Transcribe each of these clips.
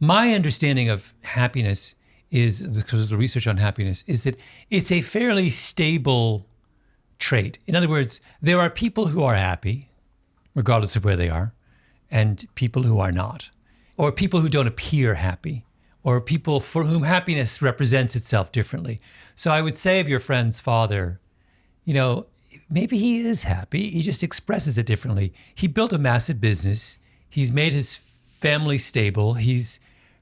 my understanding of happiness is, because of the research on happiness, is that it's a fairly stable trait. In other words, there are people who are happy, regardless of where they are, and people who are not, or people who don't appear happy, or people for whom happiness represents itself differently. So I would say of your friend's father, maybe he is happy, he just expresses it differently. He built a massive business, he's made his family stable, he's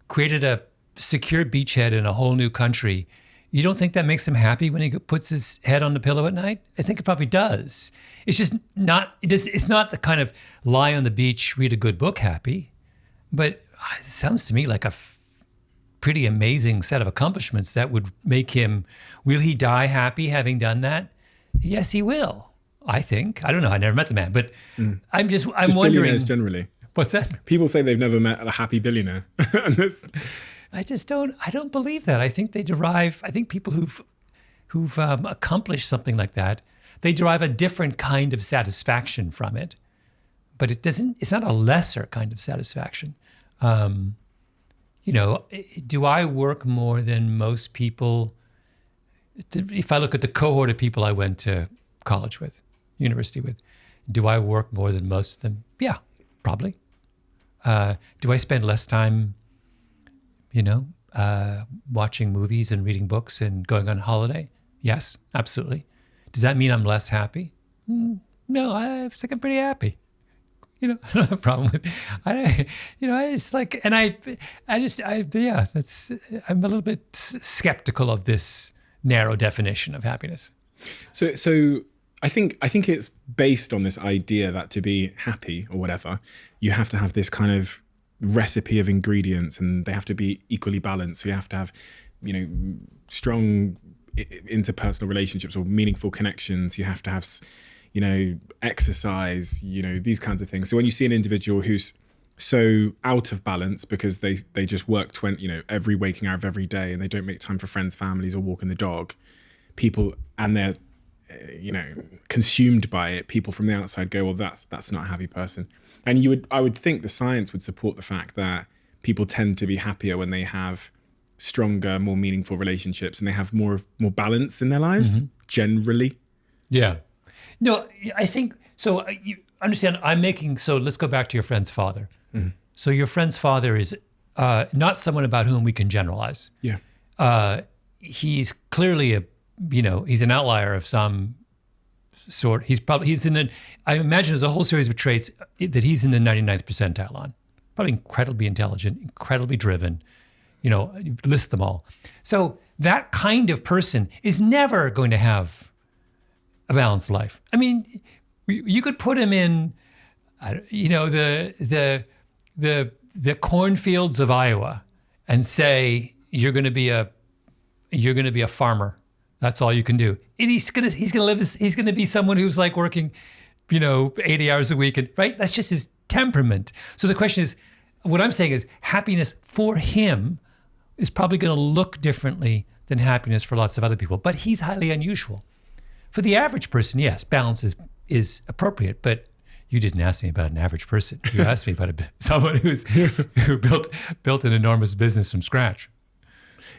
created a secure beachhead in a whole new country. You don't think that makes him happy when he puts his head on the pillow at night? I think it probably does. It's just not, it's not the kind of lie on the beach, read a good book happy, but it sounds to me like a pretty amazing set of accomplishments that would make him, will he die happy having done that? Yes, he will, I think. I don't know, I never met the man, but I'm wondering. Billionaires generally. What's that? People say they've never met a happy billionaire. I don't believe that. I think people who've accomplished something like that, they derive a different kind of satisfaction from it, but it's not a lesser kind of satisfaction. Do I work more than most people? If I look at the cohort of people I went to college with, university with, do I work more than most of them? Yeah, probably. Do I spend less time watching movies and reading books and going on holiday? Yes, absolutely. Does that mean I'm less happy? No, I think I'm pretty happy. I don't have a problem with I'm a little bit skeptical of this narrow definition of happiness. So I think it's based on this idea that to be happy or whatever, you have to have this kind of recipe of ingredients and they have to be equally balanced. So you have to have, strong interpersonal relationships or meaningful connections. You have to have, exercise, these kinds of things. So when you see an individual who's so out of balance because they just work every waking hour of every day and they don't make time for friends, families, or walking the dog, people, and they're, consumed by it, people from the outside go, well, that's not a happy person. And I would think the science would support the fact that people tend to be happier when they have stronger, more meaningful relationships and they have more balance in their lives, generally. Yeah. No, I think, so you understand, so let's go back to your friend's father. Mm-hmm. So your friend's father is not someone about whom we can generalize. Yeah. He's clearly he's an outlier of some sort. I imagine there's a whole series of traits that he's in the 99th percentile on. Probably incredibly intelligent, incredibly driven, list them all. So that kind of person is never going to have a balanced life. I mean, you could put him in, the cornfields of Iowa, and say you're going to be a farmer. That's all you can do. And he's going to be someone who's like working, 80 hours a week, and right. That's just his temperament. So the question is, what I'm saying is, happiness for him is probably going to look differently than happiness for lots of other people. But he's highly unusual. For the average person, yes, balance is appropriate, but you didn't ask me about an average person. You asked me about someone who built an enormous business from scratch.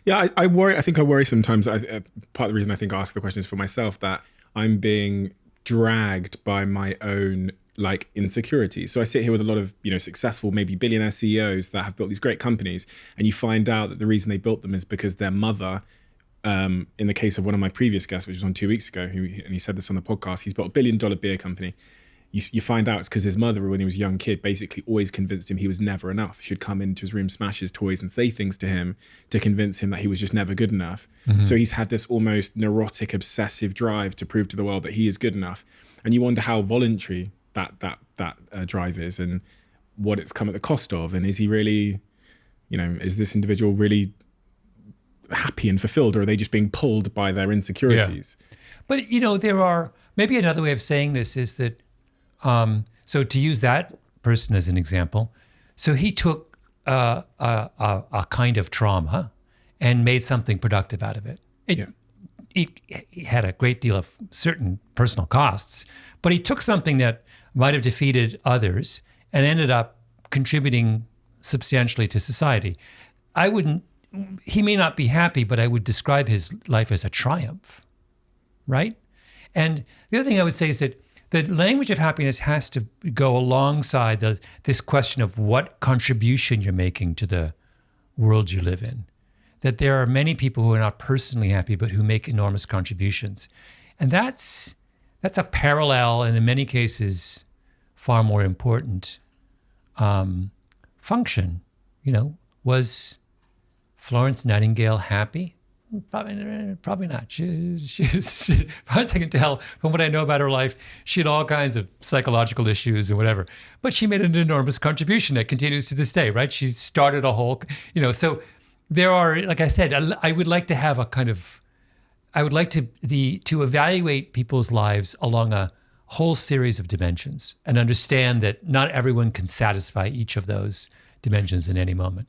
Yeah, I worry. I think I worry sometimes. Part of the reason I think I ask the question is for myself, that I'm being dragged by my own insecurities. So I sit here with a lot of successful, maybe billionaire CEOs that have built these great companies, and you find out that the reason they built them is because their mother. In the case of one of my previous guests, which was on 2 weeks ago, and he said this on the podcast, he's built $1 billion beer company. You find out it's because his mother, when he was a young kid, basically always convinced him he was never enough. She'd come into his room, smash his toys, and say things to him to convince him that he was just never good enough. Mm-hmm. So he's had this almost neurotic, obsessive drive to prove to the world that he is good enough. And you wonder how voluntary that drive is, and what it's come at the cost of. And is he really, is this individual really happy and fulfilled, or are they just being pulled by their insecurities? Yeah. But there are, maybe another way of saying this is that, so to use that person as an example, so he took a kind of trauma and made something productive out of it. He had a great deal of certain personal costs, but he took something that might have defeated others and ended up contributing substantially to society. He may not be happy, but I would describe his life as a triumph, right? And the other thing I would say is that the language of happiness has to go alongside this question of what contribution you're making to the world you live in. That there are many people who are not personally happy, but who make enormous contributions. And that's a parallel, and in many cases, far more important function. Was Florence Nightingale happy? Probably not. She, as far as I can tell from what I know about her life, she had all kinds of psychological issues and whatever. But she made an enormous contribution that continues to this day, right? She started a whole, so there are, like I said, I would like to have I would like to evaluate people's lives along a whole series of dimensions and understand that not everyone can satisfy each of those dimensions in any moment.